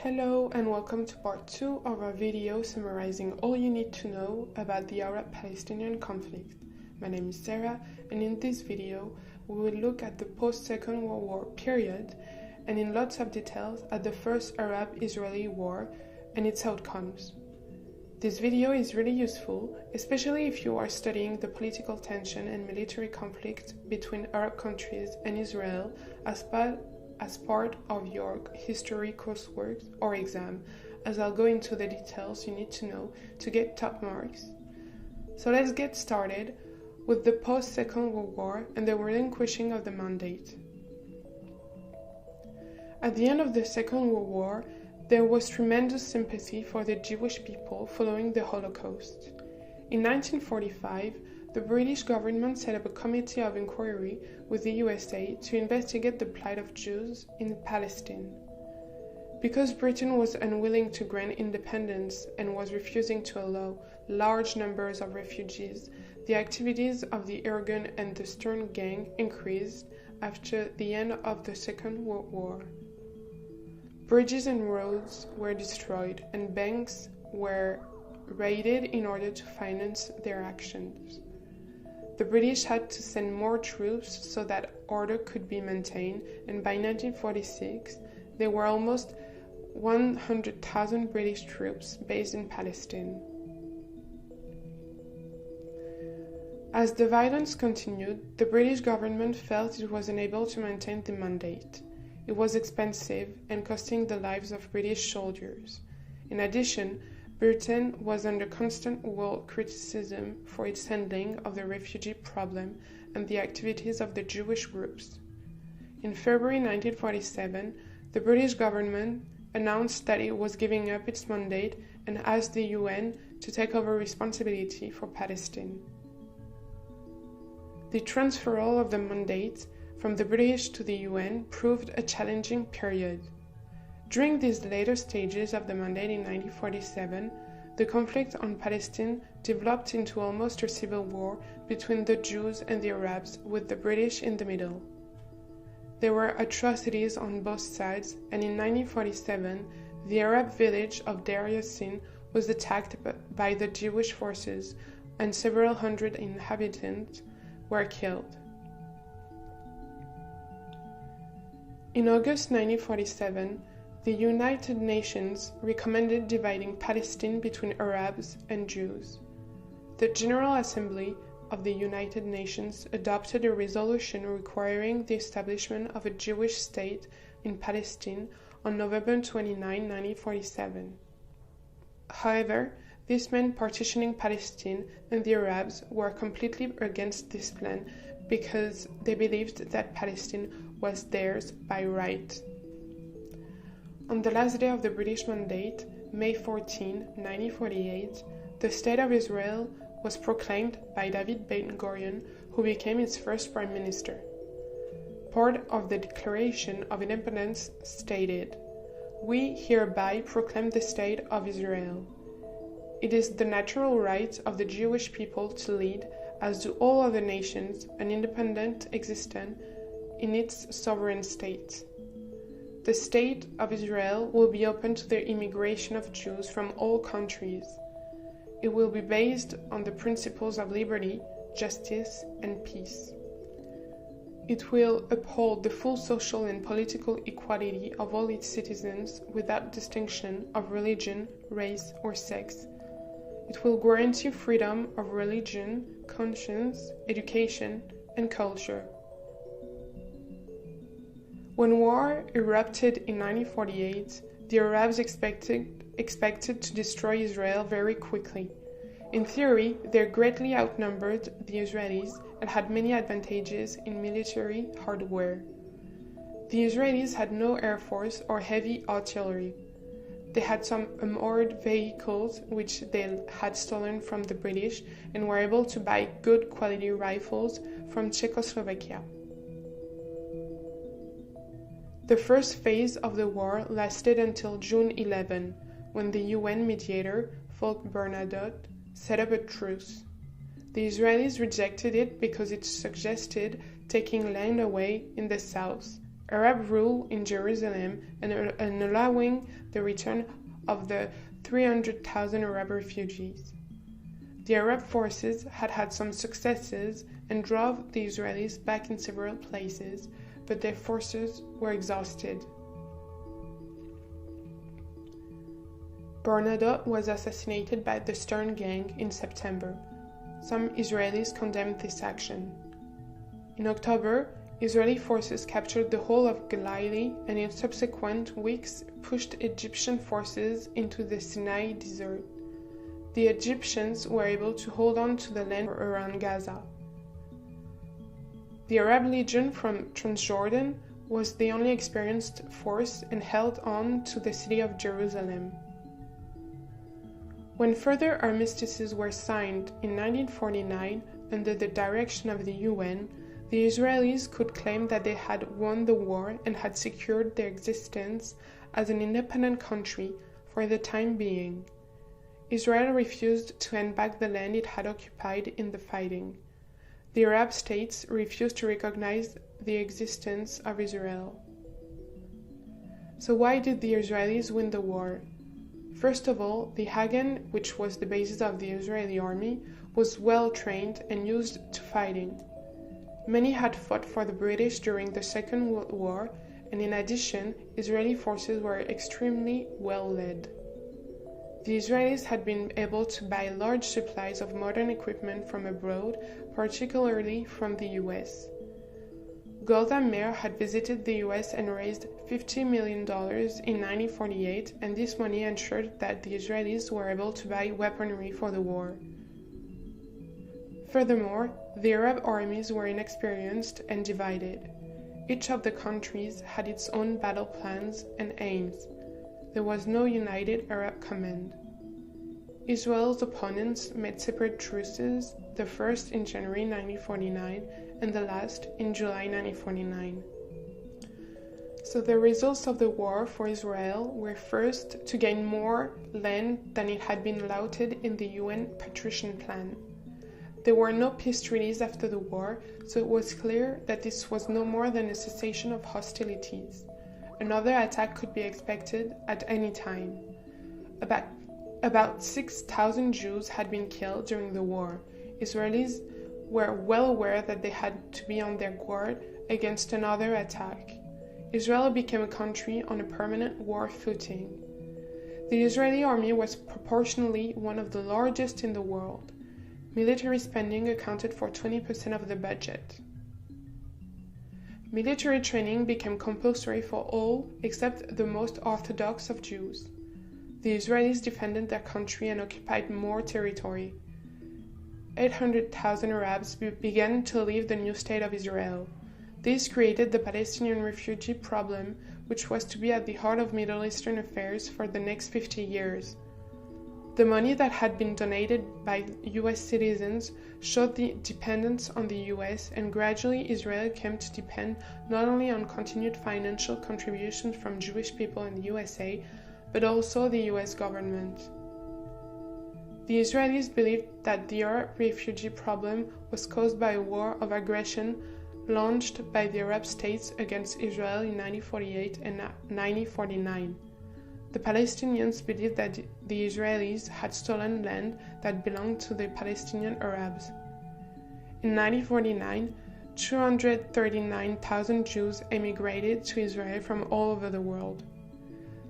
Hello and welcome to part 2 of our video summarizing all you need to know about the Arab-Palestinian conflict. My name is Sarah, and in this video we will look at the post-Second World War period and in lots of details at the first Arab-Israeli war and its outcomes. This video is really useful, especially if you are studying the political tension and military conflict between Arab countries and Israel as part of your history coursework or exam, as I'll go into the details you need to know to get top marks. So let's get started with the post-Second World War and the relinquishing of the mandate. At the end of the Second World War, there was tremendous sympathy for the Jewish people following the Holocaust. In 1945, the British government set up a committee of inquiry with the USA to investigate the plight of Jews in Palestine. Because Britain was unwilling to grant independence and was refusing to allow large numbers of refugees, the activities of the Irgun and the Stern gang increased after the end of the Second World War. Bridges and roads were destroyed and banks were raided in order to finance their actions. The British had to send more troops so that order could be maintained, and by 1946 there were almost 100,000 British troops based in Palestine. As the violence continued, the British government felt it was unable to maintain the mandate. It was expensive and costing the lives of British soldiers. In addition, Britain was under constant world criticism for its handling of the refugee problem and the activities of the Jewish groups. In February 1947, the British government announced that it was giving up its mandate and asked the UN to take over responsibility for Palestine. The transferal of the mandate from the British to the UN proved a challenging period. During these later stages of the mandate in 1947, the conflict on Palestine developed into almost a civil war between the Jews and the Arabs, with the British in the middle. There were atrocities on both sides, and in 1947, the Arab village of Deir Yassin was attacked by the Jewish forces, and several hundred inhabitants were killed. In August 1947, the United Nations recommended dividing Palestine between Arabs and Jews. The General Assembly of the United Nations adopted a resolution requiring the establishment of a Jewish state in Palestine on November 29, 1947. However, this meant partitioning Palestine, and the Arabs were completely against this plan because they believed that Palestine was theirs by right. On the last day of the British mandate, May 14, 1948, the State of Israel was proclaimed by David Ben-Gurion, who became its first prime minister. Part of the Declaration of Independence stated, "We hereby proclaim the State of Israel. It is the natural right of the Jewish people to lead, as do all other nations, an independent existence in its sovereign state. The State of Israel will be open to the immigration of Jews from all countries. It will be based on the principles of liberty, justice, and peace. It will uphold the full social and political equality of all its citizens without distinction of religion, race, or sex. It will guarantee freedom of religion, conscience, education, and culture." When war erupted in 1948, the Arabs expected to destroy Israel very quickly. In theory, they greatly outnumbered the Israelis and had many advantages in military hardware. The Israelis had no air force or heavy artillery. They had some armored vehicles which they had stolen from the British and were able to buy good quality rifles from Czechoslovakia. The first phase of the war lasted until June 11, when the UN mediator, Folke Bernadotte, set up a truce. The Israelis rejected it because it suggested taking land away in the south, Arab rule in Jerusalem and allowing the return of the 300,000 Arab refugees. The Arab forces had had some successes and drove the Israelis back in several places, but their forces were exhausted. Barnado was assassinated by the Stern Gang in September. Some Israelis condemned this action. In October, Israeli forces captured the whole of Galilee and in subsequent weeks pushed Egyptian forces into the Sinai desert. The Egyptians were able to hold on to the land around Gaza. The Arab Legion from Transjordan was the only experienced force and held on to the city of Jerusalem. When further armistices were signed in 1949 under the direction of the UN, the Israelis could claim that they had won the war and had secured their existence as an independent country for the time being. Israel refused to hand back the land it had occupied in the fighting. The Arab states refused to recognize the existence of Israel. So why did the Israelis win the war? First of all, the Hagan, which was the basis of the Israeli army, was well trained and used to fighting. Many had fought for the British during the Second World War, and in addition, Israeli forces were extremely well led. The Israelis had been able to buy large supplies of modern equipment from abroad, particularly from the US. Golda Meir had visited the US and raised $50 million in 1948, and this money ensured that the Israelis were able to buy weaponry for the war. Furthermore, the Arab armies were inexperienced and divided. Each of the countries had its own battle plans and aims. There was no united Arab command. Israel's opponents made separate truces, the first in January 1949 and the last in July 1949. So the results of the war for Israel were first to gain more land than it had been allotted in the UN Partition Plan. There were no peace treaties after the war, so it was clear that this was no more than a cessation of hostilities. Another attack could be expected at any time. About 6,000 Jews had been killed during the war. Israelis were well aware that they had to be on their guard against another attack. Israel became a country on a permanent war footing. The Israeli army was proportionally one of the largest in the world. Military spending accounted for 20% of the budget. Military training became compulsory for all except the most orthodox of Jews. The Israelis defended their country and occupied more territory. 800,000 Arabs began to leave the new state of Israel. This created the Palestinian refugee problem, which was to be at the heart of Middle Eastern affairs for the next 50 years. The money that had been donated by US citizens showed the dependence on the US, and gradually Israel came to depend not only on continued financial contributions from Jewish people in the USA, but also the US government. The Israelis believed that the Arab refugee problem was caused by a war of aggression launched by the Arab states against Israel in 1948 and 1949. The Palestinians believed that the Israelis had stolen land that belonged to the Palestinian Arabs. In 1949, 239,000 Jews emigrated to Israel from all over the world.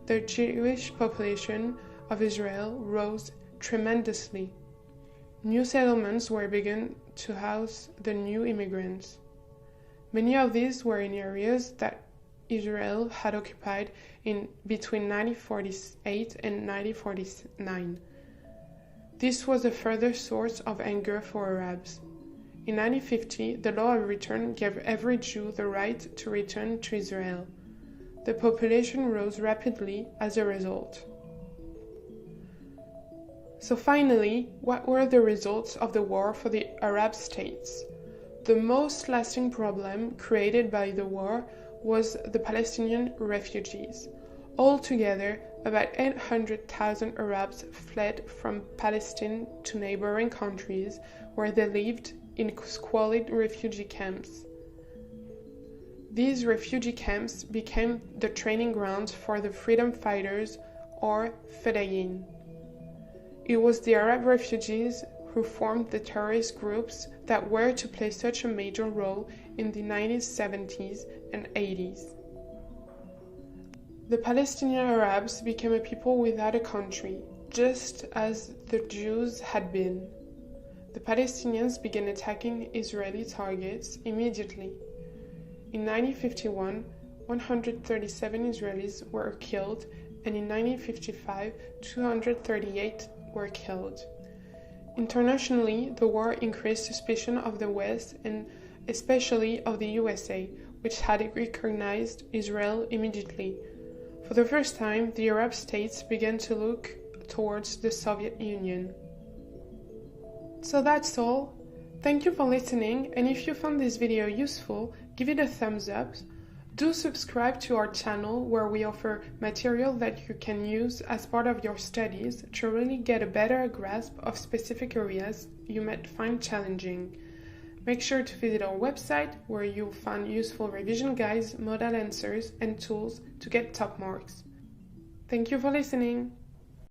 The Jewish population of Israel rose tremendously. New settlements were begun to house the new immigrants. Many of these were in areas that Israel had occupied in between 1948 and 1949. This was a further source of anger for Arabs. In 1950, the law of return gave every Jew the right to return to Israel. The population rose rapidly as a result. So finally, what were the results of the war for the Arab states? The most lasting problem created by the war was the Palestinian refugees. Altogether, about 800,000 Arabs fled from Palestine to neighboring countries where they lived in squalid refugee camps. These refugee camps became the training grounds for the freedom fighters, or Fedayeen. It was the Arab refugees who formed the terrorist groups that were to play such a major role in the 1970s and 80s. The Palestinian Arabs became a people without a country, just as the Jews had been. The Palestinians began attacking Israeli targets immediately. In 1951, 137 Israelis were killed, and in 1955, 238 were killed. Internationally, the war increased suspicion of the West and especially of the USA, which had recognized Israel immediately. For the first time, the Arab states began to look towards the Soviet Union. So that's all. Thank you for listening, and if you found this video useful, give it a thumbs up. Do subscribe to our channel where we offer material that you can use as part of your studies to really get a better grasp of specific areas you might find challenging. Make sure to visit our website where you'll find useful revision guides, model answers, and tools to get top marks. Thank you for listening.